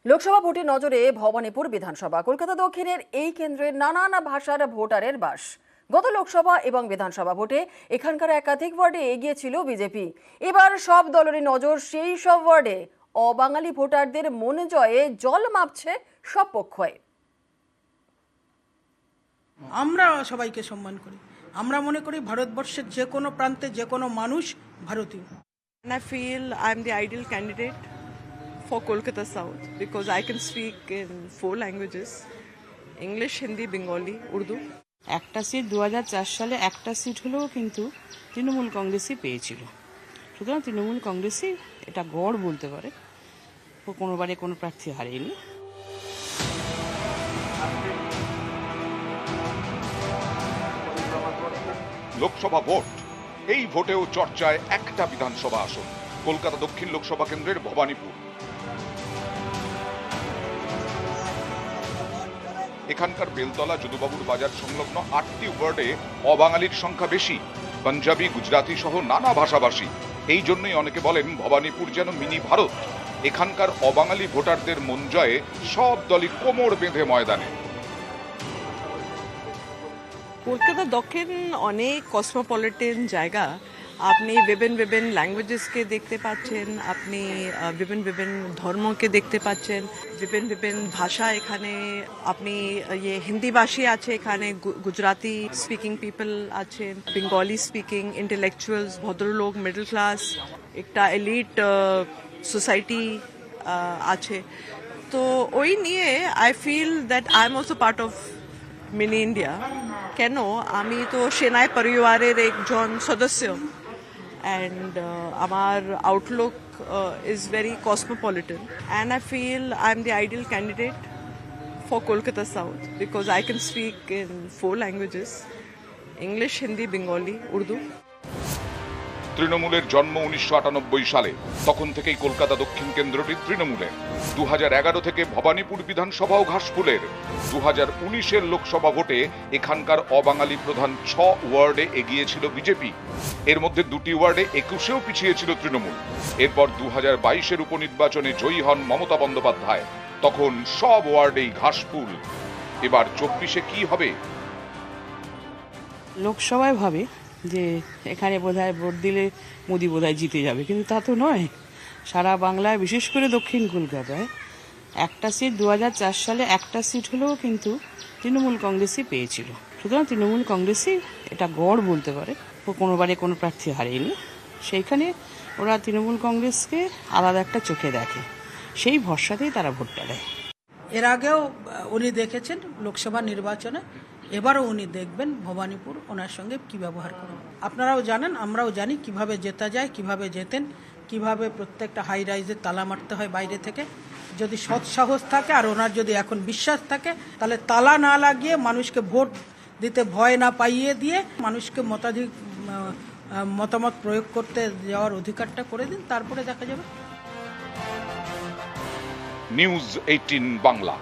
লোকসভা ভোটের নজরে ভবানীপুর বিধানসভা। কলকাতা দক্ষিণের এই কেন্দ্রের নানান ভাষার ভোটারের বাস। গত লোকসভা এবং বিধানসভা ভোটে এখানকার একাধিক ওয়ার্ডে এগিয়ে ছিল বিজেপি। এবার সব দলেরই নজর সেই সব ওয়ার্ডে অবাঙালি ভোটারদের মন জয়ে জল মাপছে সব পক্ষই। আমরা সবাইকে সম্মান করি। আমরা মনে করি ভারতবর্ষের যে কোনো প্রান্তে যে কোনো মানুষ ভারতীয়। And I feel I'm the ideal candidate for Kolkata South because I can speak in 4 languages: English, Hindi, Bengali, Urdu. একটা সিট 2004 সালে একটা সিট হলেও কিন্তু তৃণমূল কংগ্রেসই পেয়েছিল। সুতরাং তৃণমূল কংগ্রেসই এটা গড় বলতে পারে, কোনোবারে কোনো প্রার্থী হারিয়েনি। লোকসভা ভোট, এই ভোটেও চর্চায় একটা বিধানসভা আসন, কলকাতা দক্ষিণ লোকসভা কেন্দ্রের ভবানীপুর। এখানকার বেলতলা যদুবাবুর বাজার সংলগ্ন 8টি ওয়ার্ডে অবাঙালির সংখ্যা বেশি, পাঞ্জাবি, গুজরাটি সহ নানা ভাষাভাষী। এই জন্যই অনেকে বলেন ভবানীপুর যেন মিনি ভারত। এখানকার অবাঙালি ভোটারদের মন জয়ে সব দলই কোমর বেঁধে ময়দানে। কলকাতা দক্ষিণ অনেক কসমোপলিটন জায়গা। আপনি বিভিন্ন ল্যাঙ্গুয়েজেসকে দেখতে পাচ্ছেন, আপনি বিভিন্ন ধর্মকে দেখতে পাচ্ছেন, বিভিন্ন ভাষা এখানে। আপনি হিন্দিভাষী আছে এখানে, গুজরাটি স্পিকিং পিপল আছে, বেঙ্গলি স্পিকিং ইন্টেলেকচুয়ালস, ভদ্রলোক, মিডল ক্লাস, একটা এলিট সোসাইটি আছে। তো ওই নিয়ে I feel that I am also part of mini India. কেন, আমি তো সেনাই পরিবারের একজন সদস্য, অ্যান্ড আমার outlook is very cosmopolitan, and I feel I am the ideal candidate for Kolkata south because I can speak in 4 languages: English, Hindi, Bengali, Urdu. তৃণমূলের জন্ম 1998 সালে, তখন থেকেই কলকাতা দক্ষিণ কেন্দ্রটি তৃণমূলের। 2011 থেকে ভবানীপুর বিধানসভাও ঘাসফুলের। 2019-এর লোকসভা ভোটে এখানকার অবাঙালি প্রধান 6 ওয়ার্ডে এগিয়েছিল বিজেপি। এর মধ্যে 2টি ওয়ার্ডে 21-এও পিছিয়েছিল তৃণমূল। এরপর 2022-এর উপনির্বাচনে জয়ী হন মমতা বন্দ্যোপাধ্যায়। তখন সব ওয়ার্ডেই ঘাসফুল। এবার 24-এ কি হবে? লোকসভায় ভাবে যে এখানে বোধহয় ভোট দিলে মোদি বোধহয় জিতে যাবে, কিন্তু তা তো নয়। সারা বাংলায়, বিশেষ করে দক্ষিণ কলকাতায় একটা সিট 2004 সালে একটা সিট হলেও কিন্তু তৃণমূল কংগ্রেসই পেয়েছিল। সুতরাং তৃণমূল কংগ্রেসই এটা গড় বলতে পারে, কোনোবারে কোনো প্রার্থী হারিয়েনি। সেইখানে ওরা তৃণমূল কংগ্রেসকে আলাদা একটা চোখে দেখে, সেই ভরসাতেই তারা ভোটটা দেয়। এর আগেও উনি দেখেছেন লোকসভা নির্বাচনে, এবারও উনি দেখবেন ভবানীপুর ওনার সঙ্গে কি ব্যবহার করেন। আপনারাও জানেন, আমরাও জানি কিভাবে জেতা যায়, কিভাবে জেতেন, কিভাবে প্রত্যেকটা হাই রাইজে তালা মারতে হয় বাইরে থেকে। যদি সৎ সাহস থাকে আর ওনার যদি এখন বিশ্বাস থাকে, তাহলে তালা না লাগিয়ে মানুষকে ভোট দিতে ভয় না পাইয়ে দিয়ে মানুষকে মতামত প্রয়োগ করতে যাওয়ার অধিকারটা করে দিন, তারপরে দেখা যাবে। নিউজ 18 বাংলা।